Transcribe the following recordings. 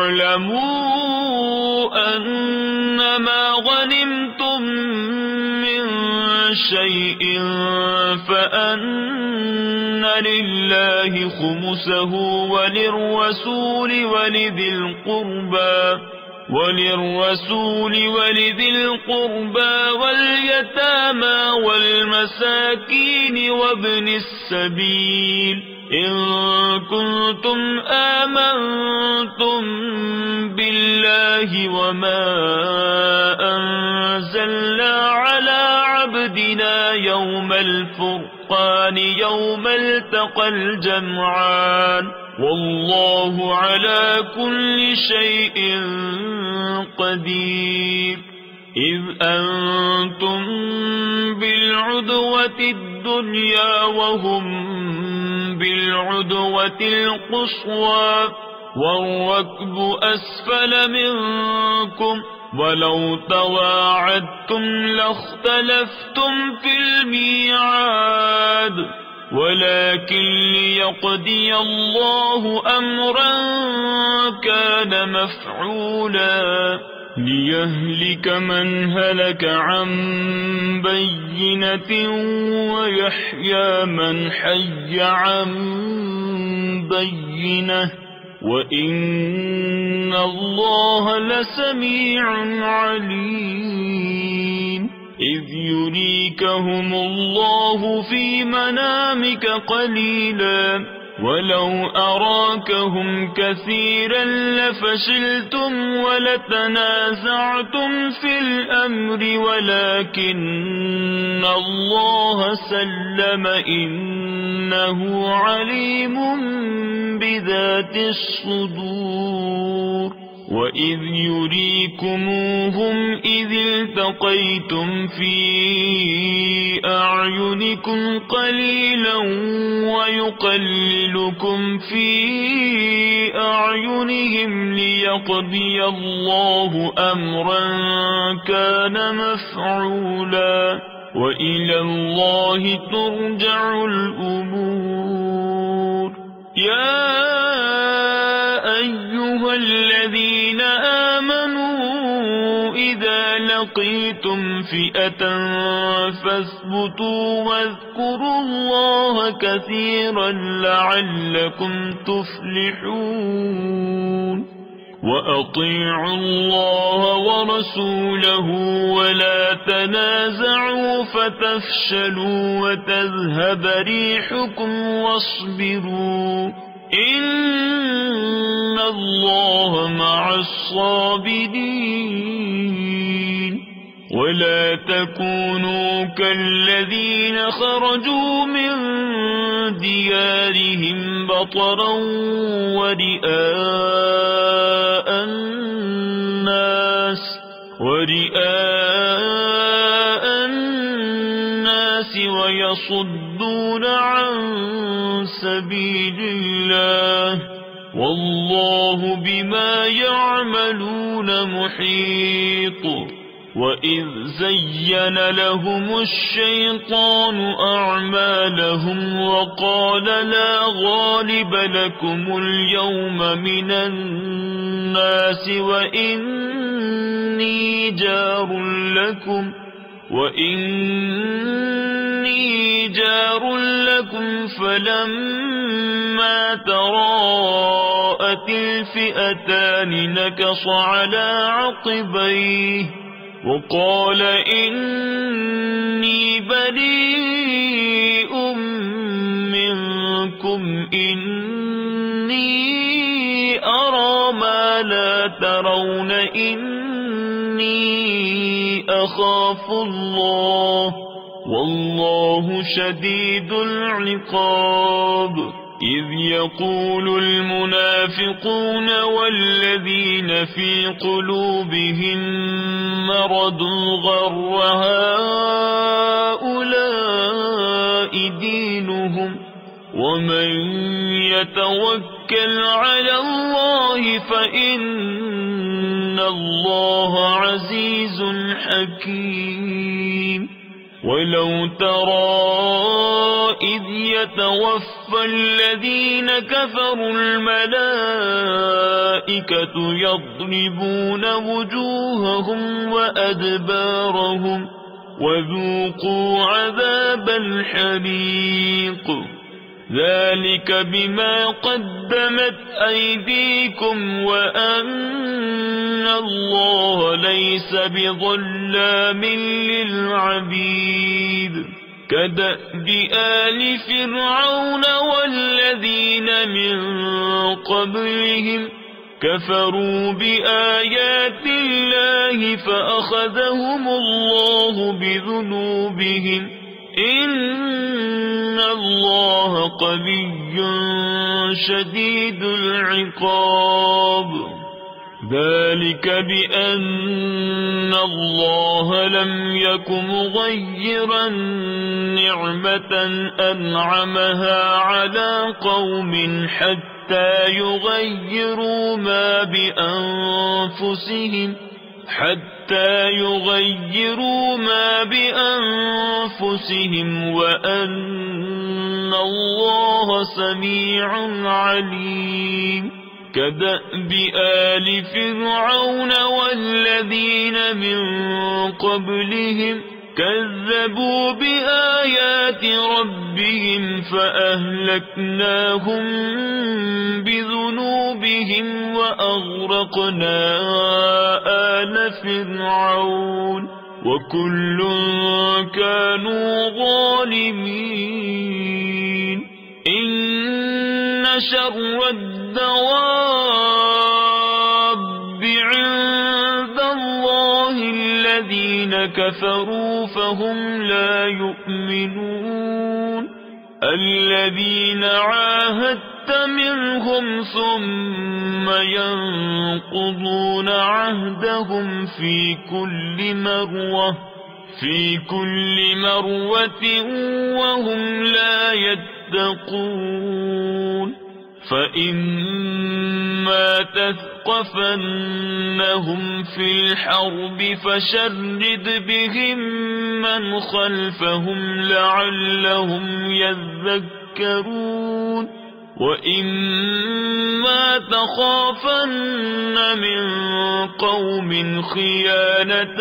واعلموا أنما غنمتم من شيء فأن لله خمسه وللرسول ولذي القربى واليتامى والمساكين وابن السبيل إن كنتم آمنتم بالله وما أنزلنا على عبدنا يوم الفرقان يوم التقى الجمعان والله على كل شيء قدير إذ أنتم بالعدوة الدنيا وهم بالعدوة القصوى والركب أسفل منكم ولو تواعدتم لاختلفتم في الميعاد ولكن ليقضي الله أمرا كان مفعولا ليهلك من هلك عن بينة ويحيى من حي عن بينة وإن الله لسميع عليم إذ يريكهم الله في منامك قليلا ولو أراكهم كثيرا لفشلتم ولتنازعتم في الأمر ولكن الله سلم إنه عليم بذات الصدور وإذ يريكموهم إذ التقيتم في أعينكم قليلا ويقللكم في أعينهم ليقضي الله أمرا كان مفعولا وإلى الله ترجع الأمور يا أيها الذين آمنوا إذا لقيتم فئة فاثبتوا واذكروا الله كثيرا لعلكم تفلحون وأطيعوا الله ورسوله ولا تنازعوا فتفشلوا وتذهب ريحكم واصبروا إن الله مع الصابرين ولا تكونوا كالذين خرجوا من ديارهم بطرا ورئاء الناس ويصدون عن سبيل الله والله بما يعملون محيط وإذ زين لهم الشيطان أعمالهم وقال لا غالب لكم اليوم من الناس وإني جار لكم فلما تراءت الفئتان نكص على عقبيه وقال إني بريء منكم إني أرى ما لا ترون إني أخاف الله والله شديد العقاب إذ يقول المنافقون والذين في قلوبهم مرض غر هؤلاء دينهم ومن يتوكل على الله فإن الله عزيز حكيم ولو ترى إذ يتوفى الذين كفروا الملائكة يضربون وجوههم وأدبارهم وذوقوا عذاب الحريق ذلك بما قدمت أيديكم وأن الله ليس بظلام للعبيد كدأب آل فرعون والذين من قبلهم كفروا بآيات الله فأخذهم الله بذنوبهم إن الله قوي شديد العقاب ذلك بأن الله لم يك مغيرا نعمة أنعمها على قوم حتى يغيروا ما بأنفسهم وأن الله سميع عليم كدأب آل فرعون والذين من قبلهم كذبوا بآيات ربهم فأهلكناهم بذنوبهم وأغرقنا آل فرعون وكل كانوا ظالمين إن شر الدواب عند الله الذين كفروا فهم لا يؤمنون الذين عاهدت منهم ثم ينقضون عهدهم في كل مرة وهم لا يتقون فإما تثقفنهم في الحرب فشرد بهم من خلفهم لعلهم يذكرون وإما تخافن من قوم خيانة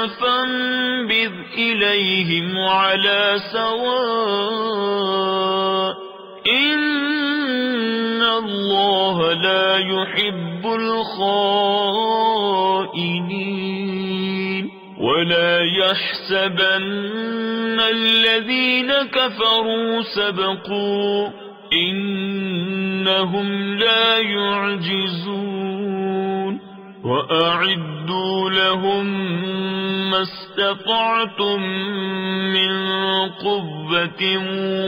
فانبذ إليهم على سواء إن الله لا يحب الخائنين ولا يحسبن الذين كفروا سبقوا إنهم لا يعجزون وأعدوا لهم ما استطعتم من قوة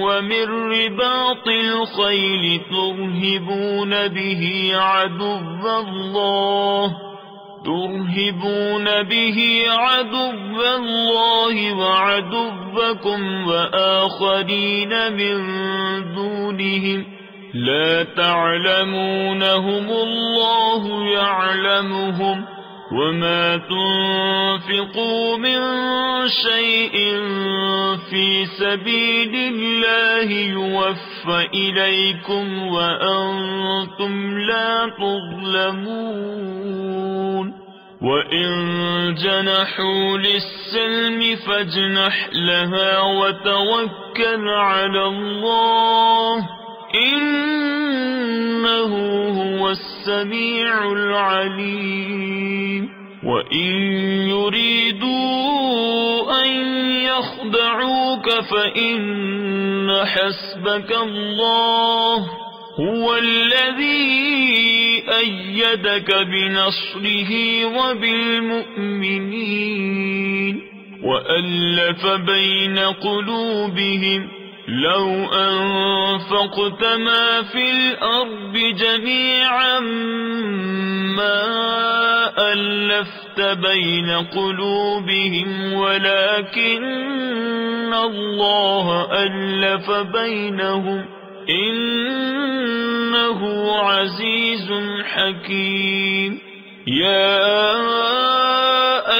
ومن رباط الخيل ترهبون به عدو الله وعدوكم وآخرين من دونهم لا تعلمونهم الله يعلمهم وما تنفقوا من شيء في سبيل الله يوفى إليكم وأنتم لا تظلمون وإن جنحوا للسلم فاجنح لها وتوكل على الله إنه هو السميع العليم وإن يريدوا أن يخدعوك فإن حسبك الله هو الذي أيدك بنصره وبالمؤمنين وألف بين قلوبهم لو أنفقت ما في الأرض جميعا ما ألفت بين قلوبهم ولكن الله ألف بينهم إنه عزيز حكيم يا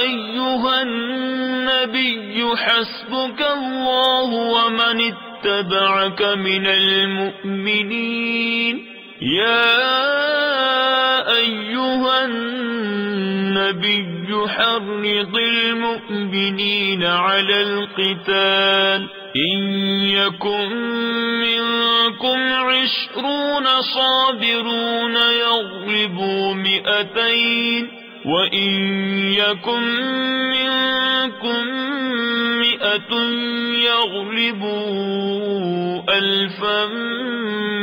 أيها النبي حسبك الله ومن اتبعك اتبعك من المؤمنين يا أيها النبي حرض المؤمنين على القتال إن يكن منكم 20 صابرون يغلبوا 200 وإن يكن منكم 100 يغلبوا 1000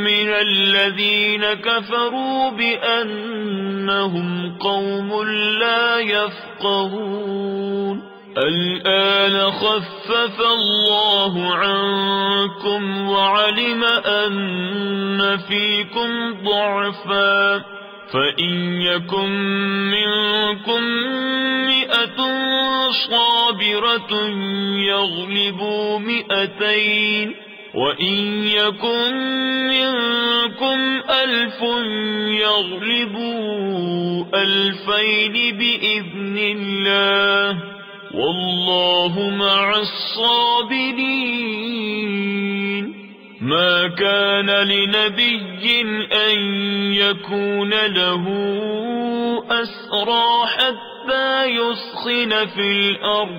من الذين كفروا بأنهم قوم لا يفقهون الآن خفف الله عنكم وعلم أن فيكم ضعفا فإن يكن منكم 100 صابرة يغلبوا 200 وإن يكن منكم 1000 يغلبوا 2000 بإذن الله والله مع الصابرين ما كان لنبي أن يكون له أسرى حتى يثخن في الأرض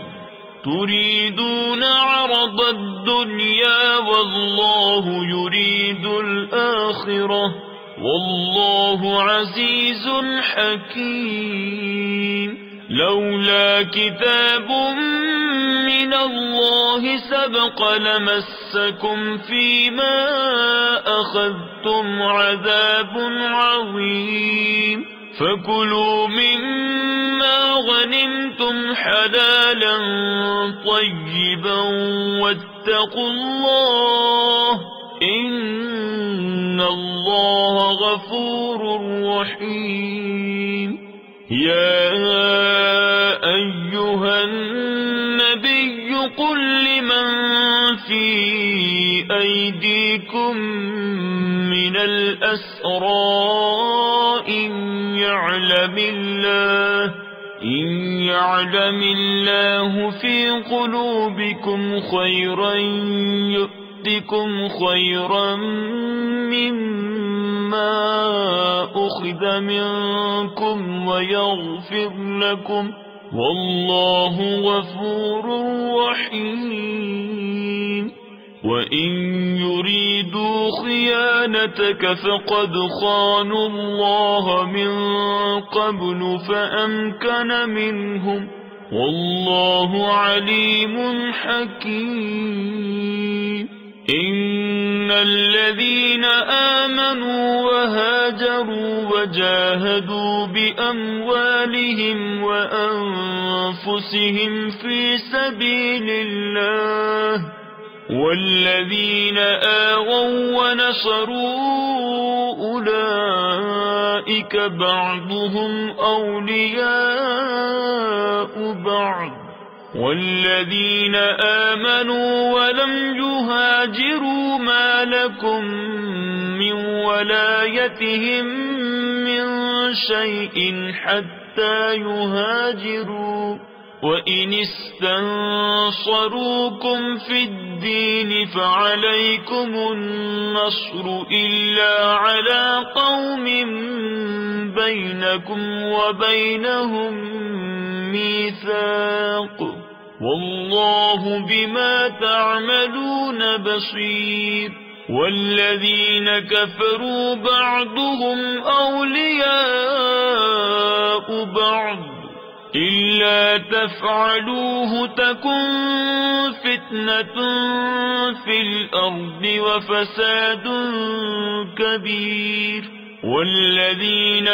تريدون عرض الدنيا والله يريد الآخرة والله عزيز حكيم لولا كتاب من الله سبق لمسكم فيما أخذتم عذاب عظيم فكلوا مما غنمتم حلالا طيبا واتقوا الله إن الله غفور رحيم يا أيها النبي قل لمن في أيديكم من الأسرى إن يعلم الله في قلوبكم خيرا يؤتكم خيرا مما أخذ منكم ويغفر لكم والله غفور رحيم وإن يريدوا خيانتك فقد خانوا الله من قبل فأمكن منهم والله عليم حكيم إن الذين آمنوا وهاجروا وجاهدوا بأموالهم وأنفسهم في سبيل الله والذين آووا ونصروا أولئك بعضهم أولياء بعض والذين آمنوا ولم يهاجروا ما لكم من ولايتهم من شيء حتى يهاجروا وإن استنصروكم في الدين فعليكم النصر إلا على قوم بينكم وبينهم ميثاق والله بما تعملون بصير والذين كفروا بعضهم أولياء بعض إلا تفعلوه تكن فتنة في الأرض وفساد كبير والذين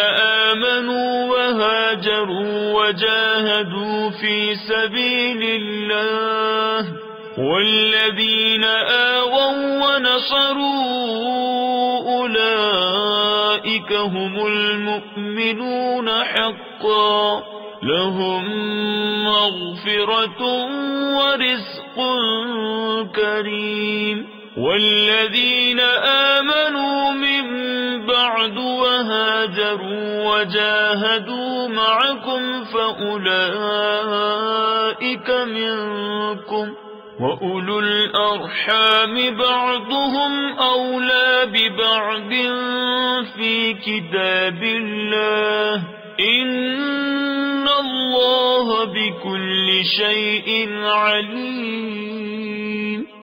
آمنوا وهاجروا وجاهدوا في سبيل الله والذين آووا ونصروا أولئك هم المؤمنون حقا لهم مغفرة ورزق كريم والذين آمنوا من بعد وهاجروا وجاهدوا معكم فأولئك منكم وأولو الأرحام بعضهم أولى ببعض في كتاب الله إن الله بكل شيء عليم.